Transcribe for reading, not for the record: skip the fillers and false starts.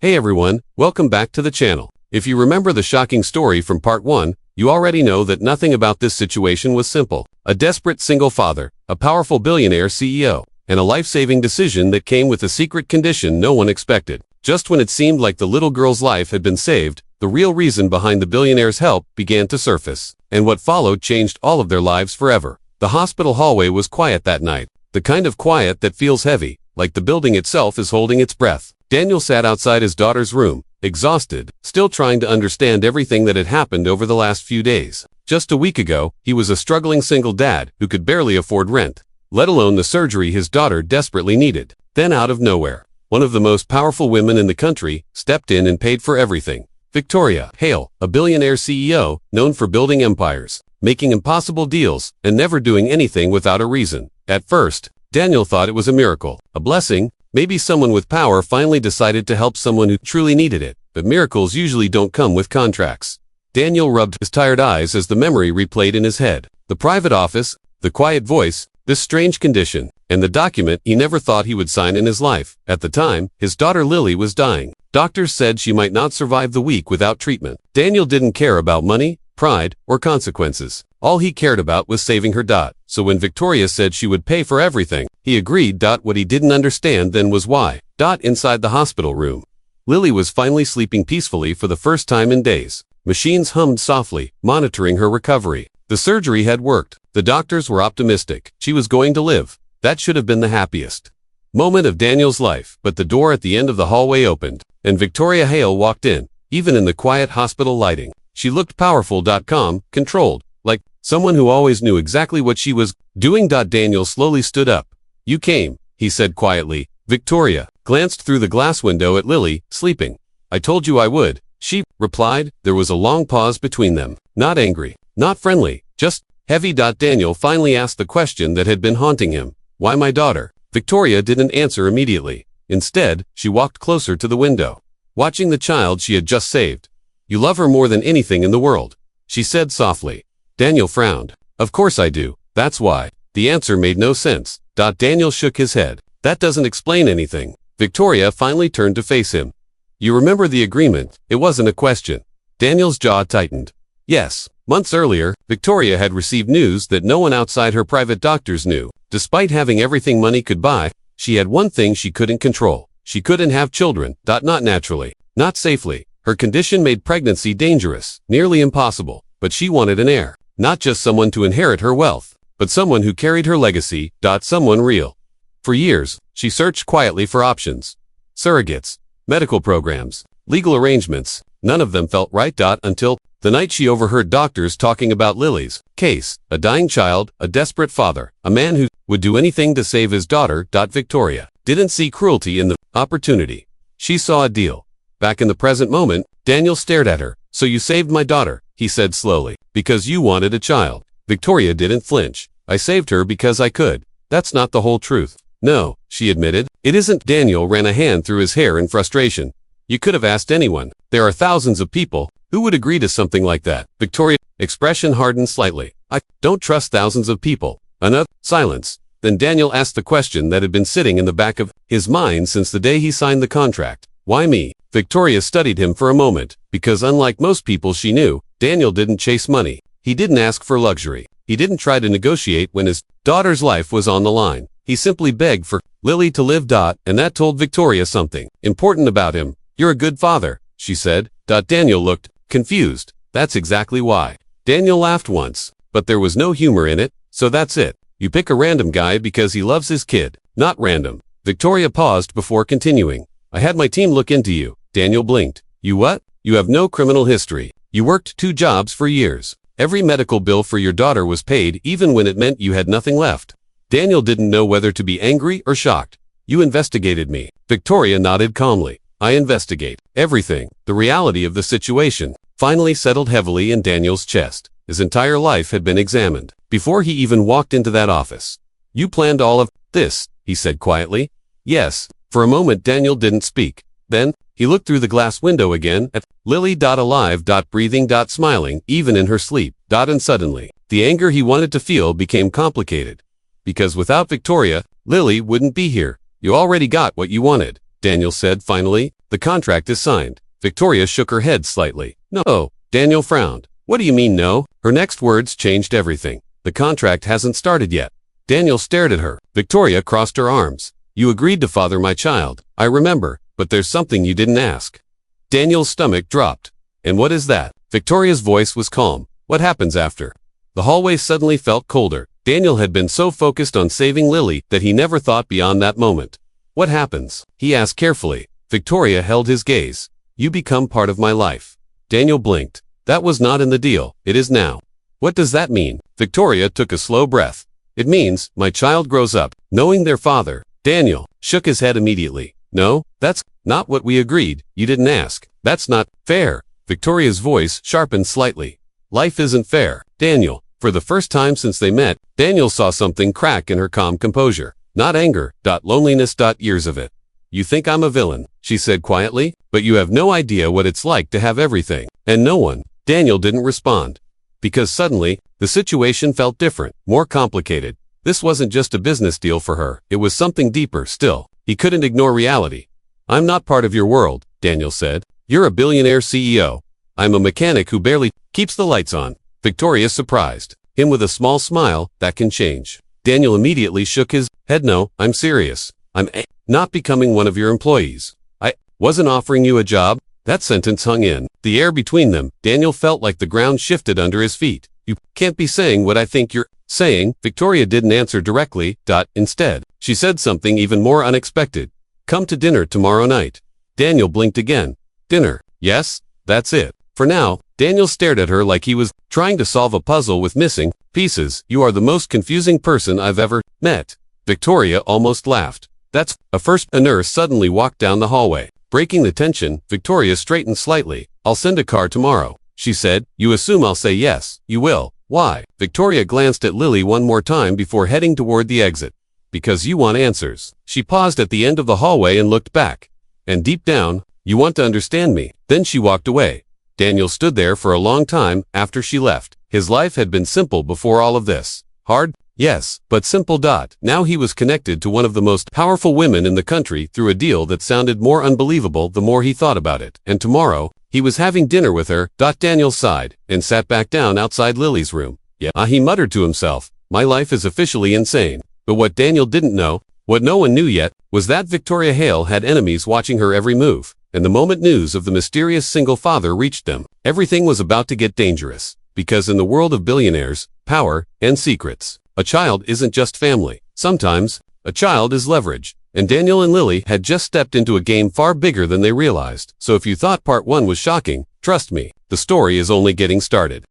Hey everyone, welcome back to the channel. If you remember the shocking story from part 1, you already know that nothing about this situation was simple. A desperate single father, a powerful billionaire CEO, and a life-saving decision that came with a secret condition no one expected. Just when it seemed like the little girl's life had been saved, the real reason behind the billionaire's help began to surface. And what followed changed all of their lives forever. The hospital hallway was quiet that night. The kind of quiet that feels heavy, like the building itself is holding its breath. Daniel sat outside his daughter's room, exhausted, still trying to understand everything that had happened over the last few days. Just a week ago, he was a struggling single dad who could barely afford rent, let alone the surgery his daughter desperately needed. Then out of nowhere, one of the most powerful women in the country stepped in and paid for everything. Victoria Hale, a billionaire CEO known for building empires, making impossible deals, and never doing anything without a reason. At first, Daniel thought it was a miracle, a blessing. Maybe someone with power finally decided to help someone who truly needed it, but miracles usually don't come with contracts. Daniel rubbed his tired eyes as the memory replayed in his head. The private office, the quiet voice, this strange condition, and the document he never thought he would sign in his life. At the time, his daughter Lily was dying. Doctors said she might not survive the week without treatment. Daniel didn't care about money, pride, or consequences. All he cared about was saving her. So when Victoria said she would pay for everything, he agreed. What he didn't understand then was why. Inside the hospital room, Lily was finally sleeping peacefully for the first time in days. Machines hummed softly, monitoring her recovery. The surgery had worked. The doctors were optimistic. She was going to live. That should have been the happiest moment of Daniel's life. But the door at the end of the hallway opened, and Victoria Hale walked in. Even in the quiet hospital lighting, she looked powerful, calm, controlled, like someone who always knew exactly what she was doing. Daniel slowly stood up. "You came," he said quietly. Victoria glanced through the glass window at Lily, sleeping. "I told you I would," she replied. There was a long pause between them. Not angry, not friendly, just heavy. Daniel finally asked the question that had been haunting him. "Why my daughter?" Victoria didn't answer immediately. Instead, she walked closer to the window, watching the child she had just saved. "You love her more than anything in the world," she said softly. Daniel frowned. "Of course I do. That's why." The answer made no sense. Daniel shook his head. "That doesn't explain anything." Victoria finally turned to face him. "You remember the agreement?" It wasn't a question. Daniel's jaw tightened. Yes. Months earlier, Victoria had received news that no one outside her private doctors knew. Despite having everything money could buy, she had one thing she couldn't control. She couldn't have children. Not naturally. Not safely. Her condition made pregnancy dangerous, nearly impossible. But she wanted an heir. Not just someone to inherit her wealth, but someone who carried her legacy. Someone real. For years, she searched quietly for options. Surrogates, medical programs, legal arrangements. None of them felt right. Until the night she overheard doctors talking about Lily's case. A dying child, a desperate father, a man who would do anything to save his daughter. Victoria didn't see cruelty in the opportunity. She saw a deal. Back in the present moment, Daniel stared at her. "So you saved my daughter," he said slowly, "because you wanted a child." Victoria didn't flinch. "I saved her because I could." "That's not the whole truth." "No," she admitted. "It isn't." Daniel ran a hand through his hair in frustration. "You could have asked anyone. There are thousands of people who would agree to something like that." Victoria's expression hardened slightly. "I don't trust thousands of people." Another silence. Then Daniel asked the question that had been sitting in the back of his mind since the day he signed the contract. "Why me?" Victoria studied him for a moment, because unlike most people she knew, Daniel didn't chase money. He didn't ask for luxury. He didn't try to negotiate when his daughter's life was on the line. He simply begged for Lily to live. And that told Victoria something important about him. "You're a good father," she said. Daniel looked confused. "That's exactly why." Daniel laughed once, but there was no humor in it. "So that's it. You pick a random guy because he loves his kid." "Not random." Victoria paused before continuing. "I had my team look into you." Daniel blinked. "You what?" "You have no criminal history. You worked 2 jobs for years. Every medical bill for your daughter was paid even when it meant you had nothing left." Daniel didn't know whether to be angry or shocked. "You investigated me." Victoria nodded calmly. "I investigate everything." The reality of the situation finally settled heavily in Daniel's chest. His entire life had been examined before he even walked into that office. "You planned all of this," he said quietly. "Yes." For a moment Daniel didn't speak. Then, he looked through the glass window again at Lily. Alive. Breathing. Smiling, even in her sleep. And suddenly, the anger he wanted to feel became complicated. Because without Victoria, Lily wouldn't be here. "You already got what you wanted." Daniel said finally. The contract is signed. Victoria shook her head slightly. No. Daniel frowned. What do you mean no? Her next words changed everything. The contract hasn't started yet. Daniel stared at her. Victoria crossed her arms. You agreed to father my child. I remember, but there's something you didn't ask. Daniel's stomach dropped. And what is that? Victoria's voice was calm. What happens after? The hallway suddenly felt colder. Daniel had been so focused on saving Lily that he never thought beyond that moment. What happens? He asked carefully. Victoria held his gaze. You become part of my life. Daniel blinked. That was not in the deal. It is now. What does that mean? Victoria took a slow breath. It means my child grows up, knowing their father. Daniel shook his head immediately. No, that's not what we agreed. You didn't ask. That's not fair. Victoria's voice sharpened slightly. Life isn't fair. Daniel, for the first time since they met, Daniel saw something crack in her calm composure. Not anger, loneliness, years of it. You think I'm a villain, she said quietly, but you have no idea what it's like to have everything, and no one. Daniel didn't respond. Because suddenly, the situation felt different, more complicated. This wasn't just a business deal for her, it was something deeper still. He couldn't ignore reality. I'm not part of your world, Daniel said. You're a billionaire CEO. I'm a mechanic who barely keeps the lights on. Victoria surprised him with a small smile. That can change. Daniel immediately shook his head. No, I'm serious. I'm not becoming one of your employees. I wasn't offering you a job. That sentence hung in the air between them. Daniel felt like the ground shifted under his feet. You can't be saying what I think you're saying. Victoria didn't answer directly. Instead, she said something even more unexpected. Come to dinner tomorrow night. Daniel blinked again. Dinner. Yes, that's it. For now, Daniel stared at her like he was trying to solve a puzzle with missing pieces. You are the most confusing person I've ever met. Victoria almost laughed. That's a first. A nurse suddenly walked down the hallway. Breaking the tension, Victoria straightened slightly. I'll send a car tomorrow, she said. You assume I'll say yes. You will. Why? Victoria glanced at Lily one more time before heading toward the exit. Because you want answers. She paused at the end of the hallway and looked back. And deep down, you want to understand me. Then she walked away. Daniel stood there for a long time after she left. His life had been simple before all of this. Hard? Yes, but simple. Now he was connected to one of the most powerful women in the country through a deal that sounded more unbelievable the more he thought about it. And tomorrow, he was having dinner with her. Daniel sighed and sat back down outside Lily's room. Yeah, he muttered to himself. My life is officially insane. But what Daniel didn't know, what no one knew yet, was that Victoria Hale had enemies watching her every move. And the moment news of the mysterious single father reached them, everything was about to get dangerous. Because in the world of billionaires, power, and secrets, a child isn't just family. Sometimes, a child is leverage. And Daniel and Lily had just stepped into a game far bigger than they realized. So if you thought part 1 was shocking, trust me, the story is only getting started.